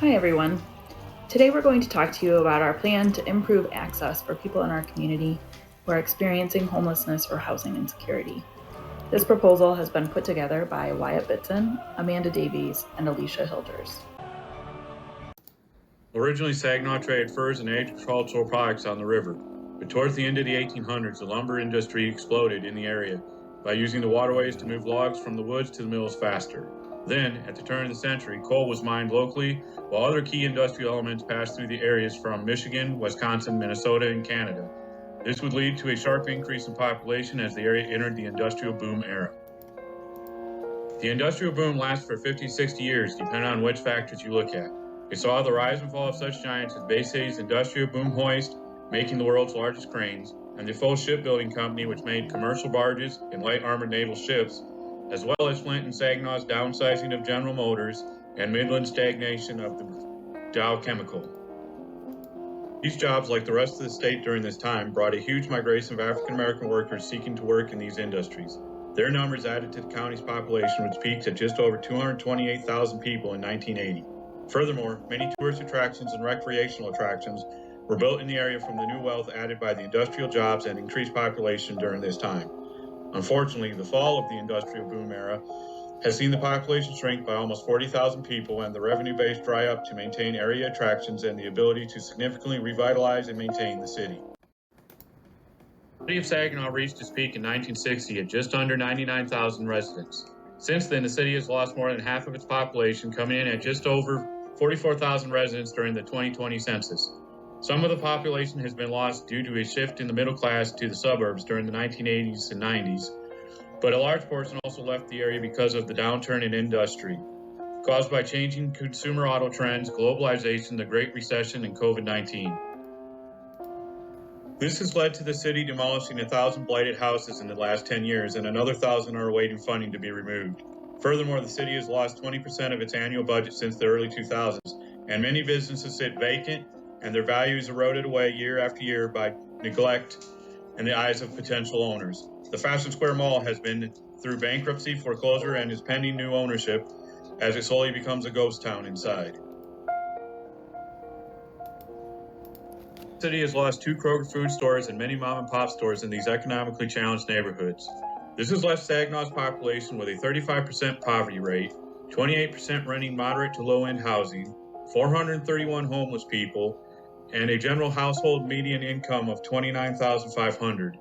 Hi everyone. Today we're going to talk to you about our plan to improve access for people in our community who are experiencing homelessness or housing insecurity. This proposal has been put together by Wyatt Bitson, Amanda Davies, and Alicia Hilders. Originally, Saginaw traded furs and agricultural products on the river, but towards the end of the 1800s, the lumber industry exploded in the area by using the waterways to move logs from the woods to the mills faster. Then, at the turn of the century, coal was mined locally, while other key industrial elements passed through the areas from Michigan, Wisconsin, Minnesota, and Canada. This would lead to a sharp increase in population as the area entered the industrial boom era. The industrial boom lasted for 50 to 60 years, depending on which factors you look at. We saw the rise and fall of such giants as Bay City's industrial boom hoist, making the world's largest cranes, and the Defoe Shipbuilding Company, which made commercial barges and light armored naval ships, as well as Flint and Saginaw's downsizing of General Motors and Midland's stagnation of the Dow Chemical. These jobs, like the rest of the state during this time, brought a huge migration of African American workers seeking to work in these industries. Their numbers added to the county's population, which peaked at just over 228,000 people in 1980. Furthermore, many tourist attractions and recreational attractions were built in the area from the new wealth added by the industrial jobs and increased population during this time. Unfortunately, the fall of the industrial boom era has seen the population shrink by almost 40,000 people and the revenue base dry up to maintain area attractions and the ability to significantly revitalize and maintain the city. The city of Saginaw reached its peak in 1960 at just under 99,000 residents. Since then, the city has lost more than half of its population, coming in at just over 44,000 residents during the 2020 census. Some of the population has been lost due to a shift in the middle class to the suburbs during the 1980s and 90s, but a large portion also left the area because of the downturn in industry, caused by changing consumer auto trends, globalization, the Great Recession, and COVID-19. This has led to the city demolishing 1,000 blighted houses in the last 10 years, and another 1,000 are awaiting funding to be removed. Furthermore, the city has lost 20% of its annual budget since the early 2000s, and many businesses sit vacant, and their values eroded away year after year by neglect in the eyes of potential owners. The Fashion Square Mall has been through bankruptcy, foreclosure, and is pending new ownership as it slowly becomes a ghost town inside. The city has lost 2 Kroger food stores and many mom and pop stores in these economically challenged neighborhoods. This has left Saginaw's population with a 35% poverty rate, 28% renting moderate to low-end housing, 431 homeless people, and a general household median income of $29,500.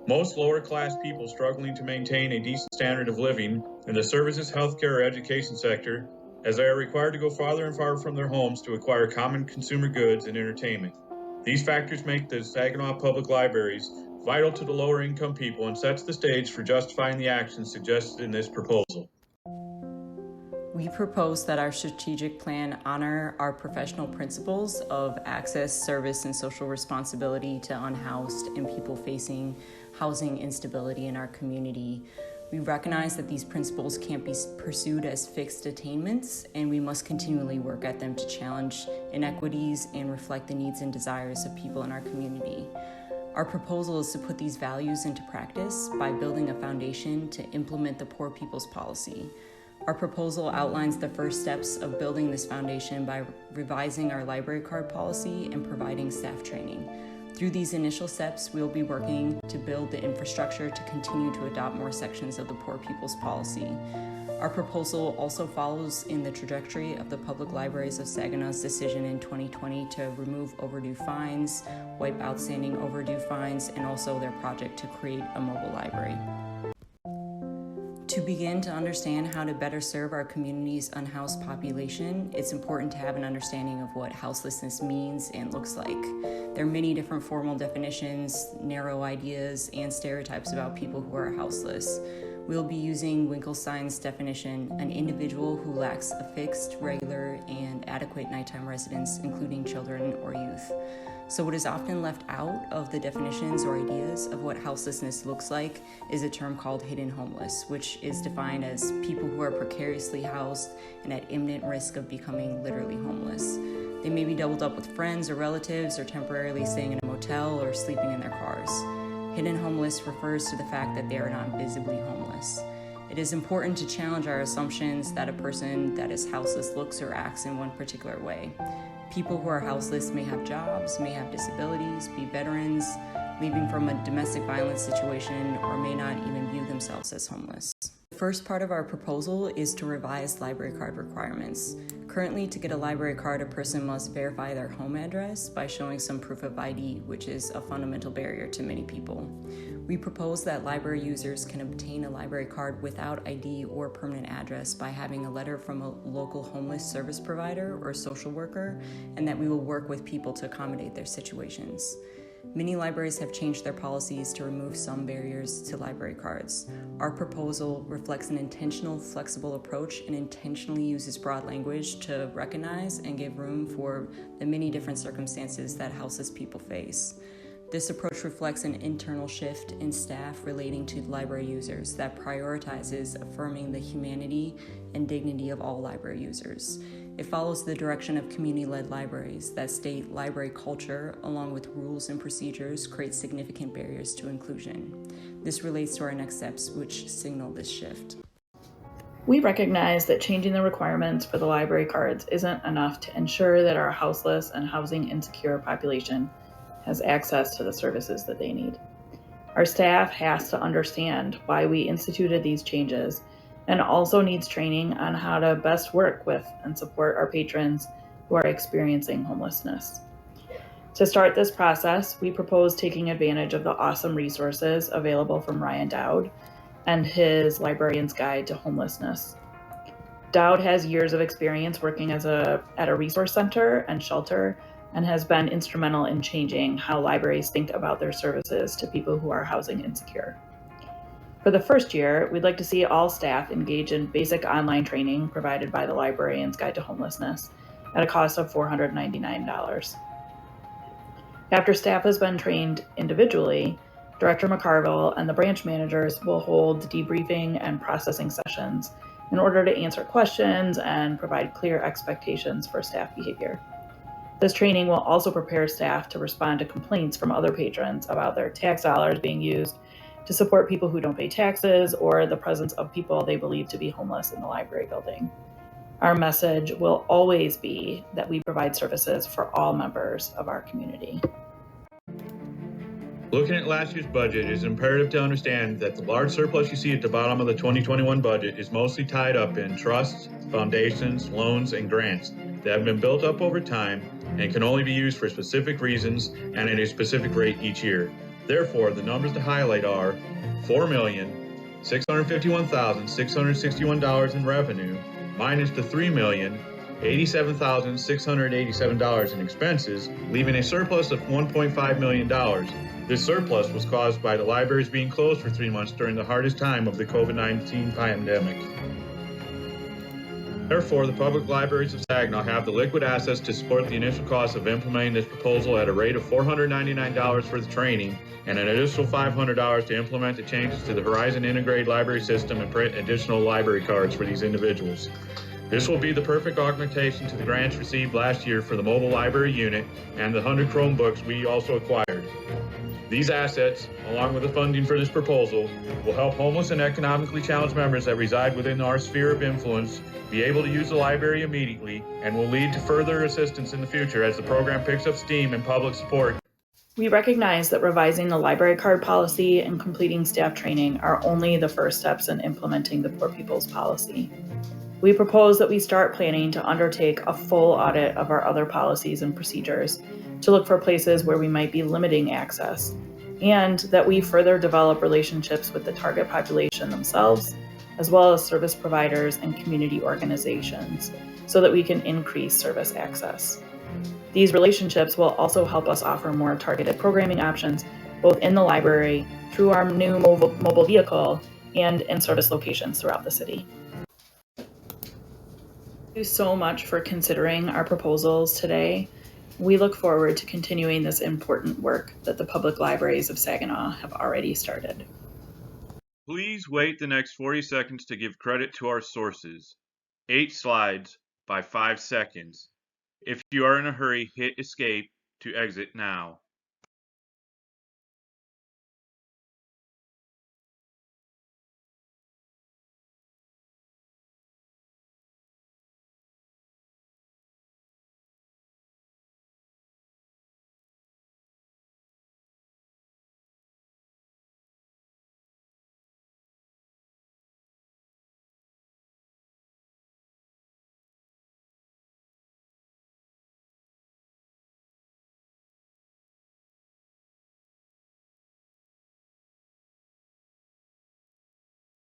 Most lower-class people struggling to maintain a decent standard of living in the services, healthcare, or education sector, as they are required to go farther and farther from their homes to acquire common consumer goods and entertainment. These factors make the Saginaw Public Libraries vital to the lower-income people and sets the stage for justifying the actions suggested in this proposal. We propose that our strategic plan honor our professional principles of access, service, and social responsibility to unhoused and people facing housing instability in our community. We recognize that these principles can't be pursued as fixed attainments, and we must continually work at them to challenge inequities and reflect the needs and desires of people in our community. Our proposal is to put these values into practice by building a foundation to implement the Poor People's Policy. Our proposal outlines the first steps of building this foundation by revising our library card policy and providing staff training. Through these initial steps, we'll be working to build the infrastructure to continue to adopt more sections of the Poor People's Policy. Our proposal also follows in the trajectory of the Public Libraries of Saginaw's decision in 2020 to remove overdue fines, wipe outstanding overdue fines, and also their project to create a mobile library. To begin to understand how to better serve our community's unhoused population, it's important to have an understanding of what houselessness means and looks like. There are many different formal definitions, narrow ideas, and stereotypes about people who are houseless. We'll be using Winkelstein's definition, an individual who lacks a fixed, regular, and adequate nighttime residence, including children or youth. So what is often left out of the definitions or ideas of what houselessness looks like is a term called hidden homeless, which is defined as people who are precariously housed and at imminent risk of becoming literally homeless. They may be doubled up with friends or relatives or temporarily staying in a motel or sleeping in their cars. Hidden homeless refers to the fact that they are not visibly homeless. It is important to challenge our assumptions that a person that is houseless looks or acts in one particular way. People who are houseless may have jobs, may have disabilities, be veterans, leaving from a domestic violence situation, or may not even view themselves as homeless. The first part of our proposal is to revise library card requirements. Currently, to get a library card, a person must verify their home address by showing some proof of ID, which is a fundamental barrier to many people. We propose that library users can obtain a library card without ID or permanent address by having a letter from a local homeless service provider or social worker, and that we will work with people to accommodate their situations. Many libraries have changed their policies to remove some barriers to library cards. Our proposal reflects an intentional, flexible approach and intentionally uses broad language to recognize and give room for the many different circumstances that houseless people face. This approach reflects an internal shift in staff relating to library users that prioritizes affirming the humanity and dignity of all library users. It follows the direction of community-led libraries that state library culture, along with rules and procedures, create significant barriers to inclusion. This relates to our next steps, which signal this shift. We recognize that changing the requirements for the library cards isn't enough to ensure that our houseless and housing insecure population has access to the services that they need. Our staff has to understand why we instituted these changes and also needs training on how to best work with and support our patrons who are experiencing homelessness. To start this process, we propose taking advantage of the awesome resources available from Ryan Dowd and his Librarian's Guide to Homelessness. Dowd has years of experience working at a resource center and shelter and has been instrumental in changing how libraries think about their services to people who are housing insecure. For the first year, we'd like to see all staff engage in basic online training provided by the Librarian's Guide to Homelessness at a cost of $499. After staff has been trained individually, Director McCarville and the branch managers will hold debriefing and processing sessions in order to answer questions and provide clear expectations for staff behavior. This training will also prepare staff to respond to complaints from other patrons about their tax dollars being used to support people who don't pay taxes or the presence of people they believe to be homeless in the library building. Our message will always be that we provide services for all members of our community. Looking at last year's budget, it is imperative to understand that the large surplus you see at the bottom of the 2021 budget is mostly tied up in trusts, foundations, loans, and grants that have been built up over time and can only be used for specific reasons and at a specific rate each year. Therefore, the numbers to highlight are $4,651,661 in revenue minus the $3,087,687 in expenses, leaving a surplus of $1.5 million. This surplus was caused by the libraries being closed for 3 months during the hardest time of the COVID-19 pandemic. Therefore, the public libraries of Saginaw have the liquid assets to support the initial cost of implementing this proposal at a rate of $499 for the training and an additional $500 to implement the changes to the Horizon Integrated Library System and print additional library cards for these individuals. This will be the perfect augmentation to the grants received last year for the mobile library unit and the 100 Chromebooks we also acquired. These assets, along with the funding for this proposal, will help homeless and economically challenged members that reside within our sphere of influence be able to use the library immediately and will lead to further assistance in the future as the program picks up steam and public support. We recognize that revising the library card policy and completing staff training are only the first steps in implementing the Poor People's Policy. We propose that we start planning to undertake a full audit of our other policies and procedures to look for places where we might be limiting access, and that we further develop relationships with the target population themselves, as well as service providers and community organizations, so that we can increase service access. These relationships will also help us offer more targeted programming options, both in the library, through our new mobile vehicle, and in service locations throughout the city. Thank you so much for considering our proposals today. We look forward to continuing this important work that the public libraries of Saginaw have already started. Please wait the next 40 seconds to give credit to our sources. 8 slides by 5 seconds. If you are in a hurry, hit escape to exit now.